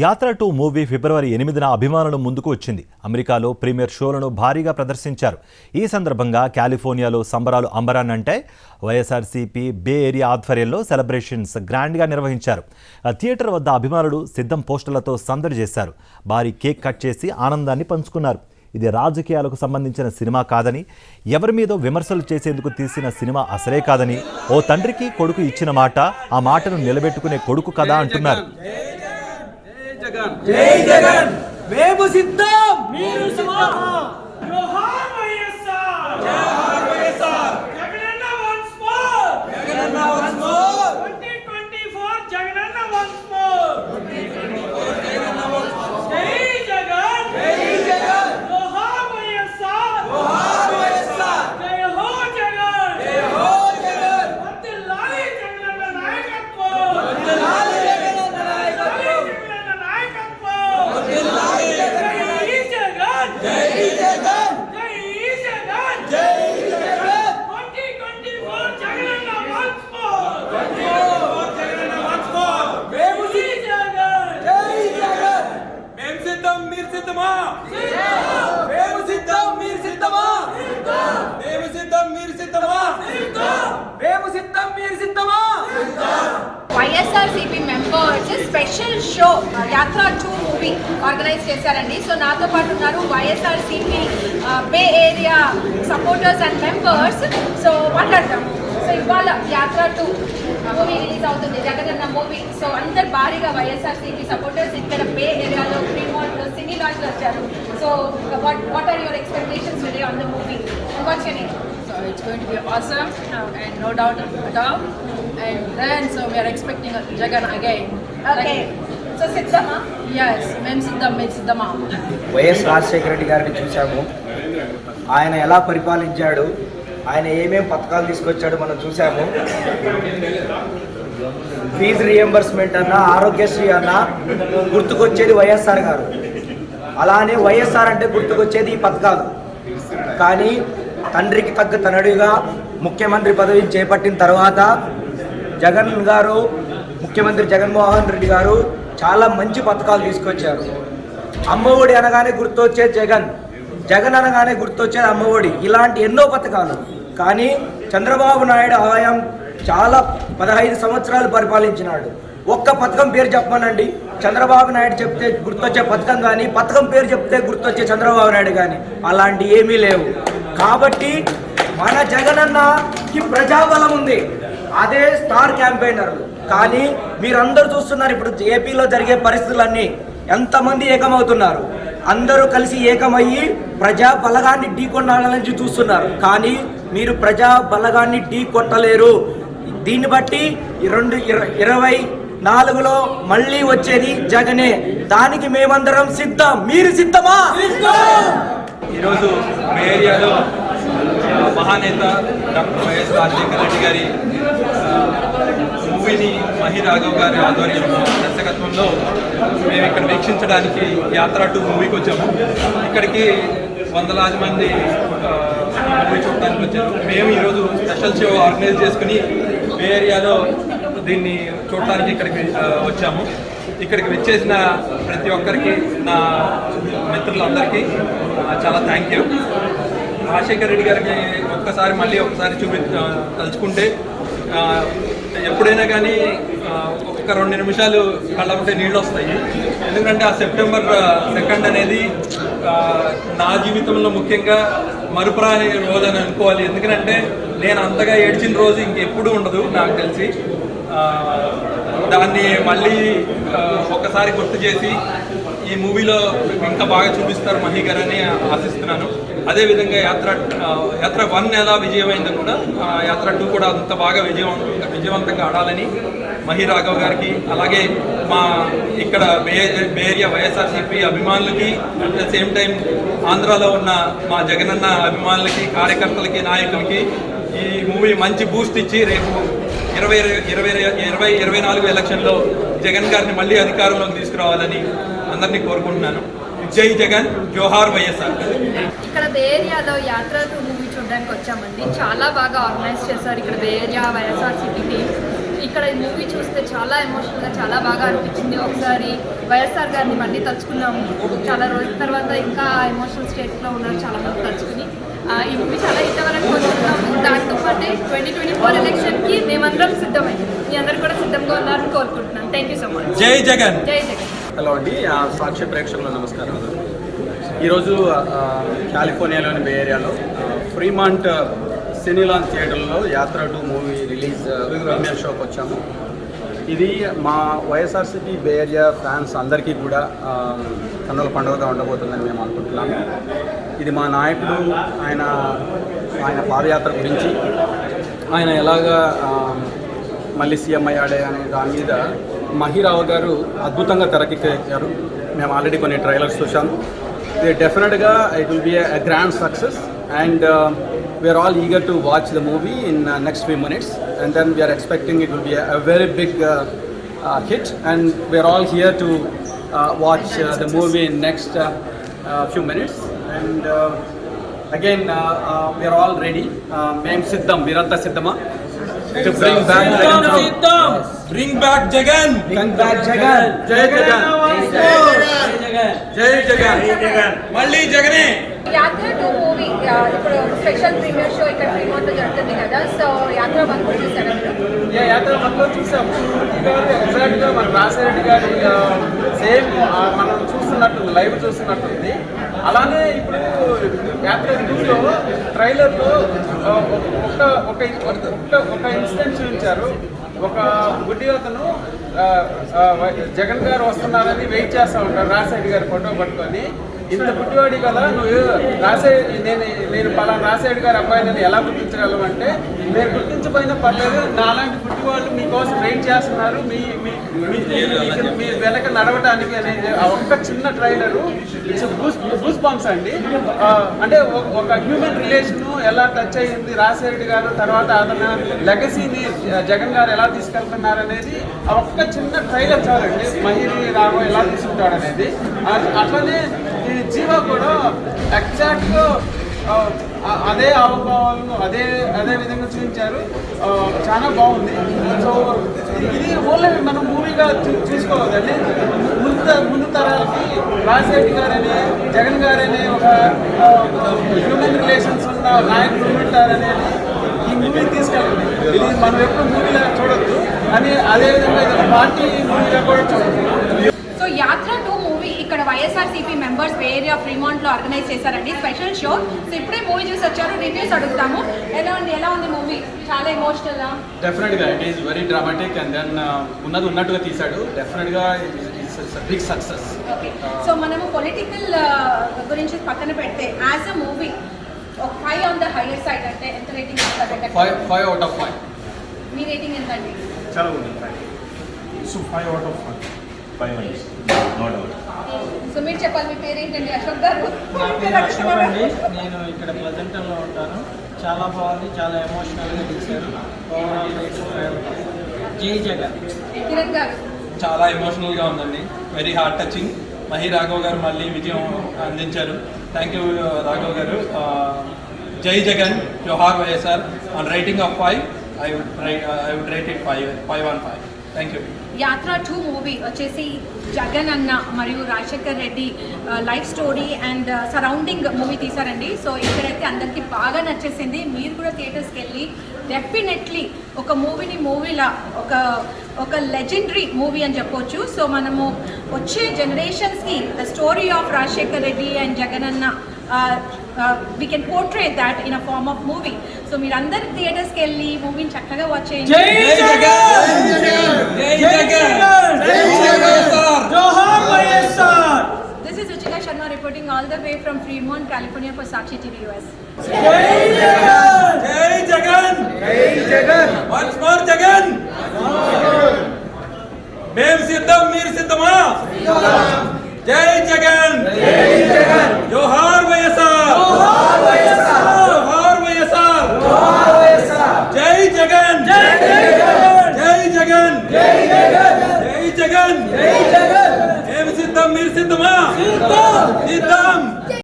యాత్ర 2 మూవీ ఫిబ్రవరి 8న అభిమానుల ముందుకు వచ్చింది. అమెరికాలో ప్రీమియర్ షోలను భారీగా ప్రదర్శించారు. ఈ సందర్భంగా కాలిఫోర్నియాలో సంబరాలు అంబరాన్నంటే వైఎస్ఆర్సీపీ బే ఏరియా ఆధ్వర్యంలో సెలబ్రేషన్స్ గ్రాండ్గా నిర్వహించారు. థియేటర్ వద్ద అభిమానులు సిద్ధం పోస్టర్లతో సందడి చేశారు. భారీ కేక్ కట్ చేసి ఆనందాన్ని పంచుకున్నారు. ఇది రాజకీయాలకు సంబంధించిన సినిమా కాదని, ఎవరి మీదో విమర్శలు చేసేందుకు తీసిన సినిమా అసలే కాదని, ఓ తండ్రికి కొడుకు ఇచ్చిన మాట, ఆ మాటను నిలబెట్టుకునే కొడుకు కదా అంటున్నారు. జై జగన్ మేము సిద్ధం మీరు సిద్ధమా జోహార్ వైఎస్ఆర్ జోహార్ YSR Jagananna once more Jagananna once more 2024 Jagananna once more 2024 Jagananna once more జై జగన్ జోహార్ వైఎస్ఆర్ జోహార్ వైఎస్ఆర్ జై హో జగన్ జై హో జగన్ వందలాలి జగనన్న నాయకత్వం వందలాలి YSRCP members special show Yatra 2 movie organise చేశారండి. సో నాతో పాటు ఉన్నారు YSRCP bay area supporters and members. So మాట్లాడతాము. సో ఇవాళ యాత్ర 2 మూవీ రిలీజ్ అవుతుంది, జగనన్న మూవీ. సో అందరు భారీగా వైఎస్ఆర్సీపీ సపోర్టర్స్ ఇక్కడ బే ఏరియాలో ప్రీమాల్లో సినీ లాంచ్లో వచ్చారు. So what are your expectations today on the movie? What's your name? So it's going to be awesome and no doubt at all. And then so we are expecting Jagan again. Okay. So సిద్ధమా? Yes, మేము సిద్ధమా. YS Rajasekhara Reddy గారిని చూసాము. ఆయన ఎలా పరిపాలించాడు, ఆయన ఏమేం పథకాలు తీసుకొచ్చాడు మనం చూసాము. ఫీజు రియంబర్స్మెంట్ అన్నా, ఆరోగ్యశ్రీ అన్నా గుర్తుకొచ్చేది వైఎస్ఆర్ గారు. అలానే వైఎస్ఆర్ అంటే గుర్తుకొచ్చేది ఈ పథకాలు. కానీ తండ్రికి తగ్గ తనయుడిగా ముఖ్యమంత్రి పదవిని చేపట్టిన తర్వాత జగన్ గారు, ముఖ్యమంత్రి జగన్మోహన్ రెడ్డి గారు చాలా మంచి పథకాలు తీసుకొచ్చారు. అమ్మఒడి అనగానే గుర్తొచ్చేది జగన్, జగన్ అనగానే గుర్తొచ్చేది అమ్మఒడి. ఇలాంటి ఎన్నో పథకాలు. కానీ చంద్రబాబు నాయుడు ఆలయం చాలా 15 సంవత్సరాలు పరిపాలించినాడు. ఒక్క పథకం పేరు చెప్పమనండి, చంద్రబాబు నాయుడు చెప్తే గుర్తొచ్చే పథకం కానీ, పథకం పేరు చెప్తే గుర్తొచ్చే చంద్రబాబు నాయుడు కానీ అలాంటి ఏమీ లేవు. కాబట్టి మన జగనన్నకి ప్రజాబలం ఉంది, అదే స్టార్ క్యాంపెయినర్లు. కానీ మీరందరూ చూస్తున్నారు ఇప్పుడు ఏపీలో జరిగే పరిస్థితులన్నీ, ఎంతమంది ఏకమవుతున్నారు. అందరూ కలిసి ఏకమయ్యి ప్రజా బలగాన్ని ఢీ కొట్టాలని చూస్తున్నారు. కానీ మీరు ప్రజా బలగాన్ని ఢీ కొట్టలేరు. దీన్ని బట్టి 2024లో మళ్ళీ వచ్చేది జగనే. దానికి మేమందరం సిద్ధం. మీరు సిద్ధమా? ఈరోజు బే ఏరియాలో మహానేత డాక్టర్ వైఎస్ రాజశేఖర రెడ్డి గారి మూవీని మహి రాఘవ్ గారి ఆధ్వర్యంలో దర్శకత్వంలో మేము ఇక్కడ వీక్షించడానికి యాత్ర 2 మూవీకి వచ్చాము. ఇక్కడికి వందలాది మంది మూవీ చూడటానికి వచ్చారు. మేము ఈరోజు స్పెషల్ షో ఆర్గనైజ్ చేసుకుని బే ఏరియాలో దీన్ని చూడటానికి ఇక్కడికి వచ్చాము. ఇక్కడికి వచ్చేసిన ప్రతి ఒక్కరికి, నా మిత్రులందరికీ చాలా థ్యాంక్ యూ. రాజశేఖర రెడ్డి గారికి మళ్ళీ ఒకసారి తలుచుకుంటే ఎప్పుడైనా కానీ ఒక 2 నిమిషాలు కళ్ళకుంటే నీళ్ళు వస్తాయి. ఎందుకంటే ఆ సెప్టెంబర్ 2 అనేది నా జీవితంలో ముఖ్యంగా మరుపురాని రోజు అని అనుకోవాలి. ఎందుకంటే నేను అంతగా ఏడ్చిన రోజు ఇంకెప్పుడు ఉండదు నాకు తెలిసి. దాన్ని మళ్ళీ ఒకసారి గుర్తు చేసి ఈ మూవీలో ఇంకా బాగా చూపిస్తారు మహి గారు అని ఆశిస్తున్నాను. అదేవిధంగా యాత్ర 1 ఎలా విజయమైందో కూడా యాత్ర 2 కూడా అంత బాగా విజయవంతంగా ఆడాలని మహి రాఘవ్ గారికి, అలాగే మా ఇక్కడ బే ఏరియా వైఎస్ఆర్సీపీ అభిమానులకి, అట్ ద సేమ్ టైం ఆంధ్రాలో ఉన్న మా జగనన్న అభిమానులకి, కార్యకర్తలకి, నాయకులకి ఈ మూవీ మంచి బూస్ట్ ఇచ్చి రేపు 2024 ఎలక్షన్లో జగన్ గారిని మళ్ళీ అధికారంలోకి తీసుకురావాలని అందరినీ కోరుకుంటున్నాను. జై జగన్, జోహార్ వైఎస్ఆర్. ఇక్కడ బే ఏరియాలో యాత్ర 2 మూవీ చూడడానికి వచ్చామండి. చాలా బాగా ఆర్గనైజ్ చేశారు ఇక్కడ బే ఏరియా వైఎస్ఆర్సీపీ టీమ్. ఇక్కడ ఈ మూవీ చూస్తే చాలా ఎమోషనల్గా చాలా బాగా అనిపించింది. ఒకసారి వైఎస్ఆర్ గారిని మళ్ళీ తలుచుకున్నాము. చాలా రోజుల తర్వాత ఇంకా ఎమోషనల్ స్టేట్లో ఉన్నారు చాలా మంది తలుచుకుని. ఈ మూవీ చాలా హిట్ అవ్వాలని కోరుకుంటున్నాము. దాంతో పాటే 2024 ఎలక్షన్కి మేమందరం సిద్ధమై మీ అందరూ కూడా సిద్ధంగా ఉన్నారని కోరుకుంటున్నాను. Thank you so much. జై జగన్. జై జగన్. హలో అండి, సాక్షి ప్రేక్షకులకు నమస్కారాలు. ఈరోజు కాలిఫోర్నియాలోని బే ఏరియాలో ఫ్రీమాంట్ సినీలాన్ థియేటర్లో యాత్ర 2 మూవీ రిలీజ్ ప్రీమియర్ షోకి వచ్చాము. ఇది మా వైఎస్ఆర్సీపీ బే ఏరియా ఫ్యాన్స్ అందరికీ కూడా కన్నుల పండుగగా ఉండబోతుందని మేము అనుకుంటున్నాము. ఇది మా నాయకుడు ఆయన పాదయాత్ర గురించి, ఆయన ఎలాగా మళ్ళీ సీఎం అయ్యాడే అనే దాని మీద మహిరావు గారు అద్భుతంగా తెరకెక్కారు. మేము ఆల్రెడీ కొన్ని ట్రైలర్స్ చూసాము. డెఫినెట్గా it will be a grand success and we are all eager to watch the movie in next few minutes and then we are expecting it will be a very big hit and we are all here to watch the movie in next few minutes and again we are all ready. Mem siddham viranta siddhama to bring back Bring back Jagan. Bring back Jagan. Jai Jagan. Jai Jagan. మళ్ళీ జగనే. యాత్ర 2 movie ఇప్పుడు special premiere show ఇక్కడ ఫ్రీమౌంట్లో జరుగుతుంది కదా. So యాత్ర 1 కూడా చూసారా మీరు? యాత్ర మనలో చూసాము. ఎగ్జాక్ట్గా మన రాజశేఖర గారి సేమ్ మనం చూస్తున్నట్టు లైవ్ చూస్తున్నట్టుంది. అలానే ఇప్పుడు యాత్ర 2లో ట్రైలర్లో ఒక ఇన్సిడెంట్ చూపించారు. ఒక గుడ్డి అతను జగన్ గారు వస్తున్నారని వెయిట్ చేస్తూ ఉంటారు రాజశేఖర గారి ఫోటో పట్టుకొని. ఇంత గుడ్డివాడి కదా నువ్వు నేను పలానా రాజశేఖర గారి అబ్బాయిని ఎలా గుర్తించగలవు అంటే, మీరు గుర్తించకపోయినా పర్లేదు, నాలాంటి గుడ్డివాళ్ళు మీకోసం వెయిట్ చేస్తున్నారు మీ వెనక నడవటానికి అనేది ఆ ఒక్క చిన్న ట్రైలరు ఇట్స్ గూస్ బంప్స్ అండి. అంటే ఒక హ్యూమన్ రిలేషన్ ఎలా టచ్ అయ్యింది రాజశేఖర గారు, తర్వాత అతను లెగసీని జగన్ గారు ఎలా తీసుకెళ్తున్నారు అనేది ఆ ఒక్క చిన్న ట్రైలర్ చాలండి మహిళ రావు ఎలా తీసుకుంటాడు అనేది. అట్లనే ఈ జీవా కూడా ఎగ్జాక్ట్గా అదే హావభావాలను అదే విధంగా చూపించారు. చాలా బాగుంది. సో ఇది ఓన్లీ మనం మూవీగా చూసుకోవద్దండి. ముందు తరాలకి రాజశేఖర్ గారని జగన్ గారని ఒక హ్యూమన్ రిలేషన్స్ ఉన్న నాయకులు ఉంటారనేది ఈ మూవీ తీసుకెళ్ళండి. ఇది మనం ఎప్పుడు మూవీలో చూడొద్దు అని అదేవిధంగా ఇది పార్టీ మూవీగా కూడా చూడొద్దు. సో యాత్ర 2 మూవీ ఇక్కడ వైఎస్ఆర్సీపీ మెంబర్స్ బే ఏరియా ఫ్రీమౌంట్లో ఆర్గనైజ్ చేశారండి స్పెషల్ షో. సో ఇప్పుడే మూవీ చూసి వచ్చారు, రివ్యూస్ అడుగుతాము. ఎలా ఉంది మూవీ? చాలా ఎమోషనల్. డెఫినెట్గా it is very dramatic and then ఉన్నట్టుగా తీశాడు. డెఫినెట్గా బిగ్ సక్సెస్. ఓకే, సో మనము పొలిటికల్ గురించి పక్కన పెడితే as a movie 5 on the higher side అంటే ఎంత రేటింగ్ ఇస్తారు? 5 out of 5. మీ రేటింగ్ ఎంత అండి? చాలా ఉంది. So 5 out of 5 minutes. No doubt. So మీరు చెప్పాలి, మీ పేరు ఏంటండి? అశోక్ గారు. నా పేరు అశోక్ అండి. నేను ఇక్కడ ప్లజెంటర్లో ఉంటాను. చాలా బాగుంది, చాలా ఎమోషనల్గా తీశారు. జై జగన్. కిరణ్ గారు. చాలా ఎమోషనల్గా ఉందండి. Very heart touching. Mahi Raghav గారు మళ్ళీ విజయం అందించారు. థ్యాంక్ యూ రాఘవ్ గారు. జై జగన్, జోహార్ YSR. On rating of 5 I would rate it 5 on 5. Thank you. Yatra 2 movie వచ్చేసి జగన్ అన్న మరియు Rajasekhar Reddy life story and surrounding movie తీశారండి. సో ఇక్కడైతే అందరికీ బాగా నచ్చేసింది. మీరు కూడా థియేటర్స్కి వెళ్ళి డెఫినెట్లీ ఒక మూవీలా ఒక లెజెండరీ మూవీ అని చెప్పొచ్చు. సో మనము వచ్చే జనరేషన్స్కి the story of Rajasekhar Reddy and Jagan అన్న we can portray that in a form of movie. So మీరందరూ థియేటర్స్కి వెళ్ళి మూవీని చక్కగా వాచ్ చేయండి. జై జగన్. జై జగన్. జై జగన్. జోహార్ YSR. This is Ruchika Sharma reporting all the way from Fremont, California for Sakshi TV US.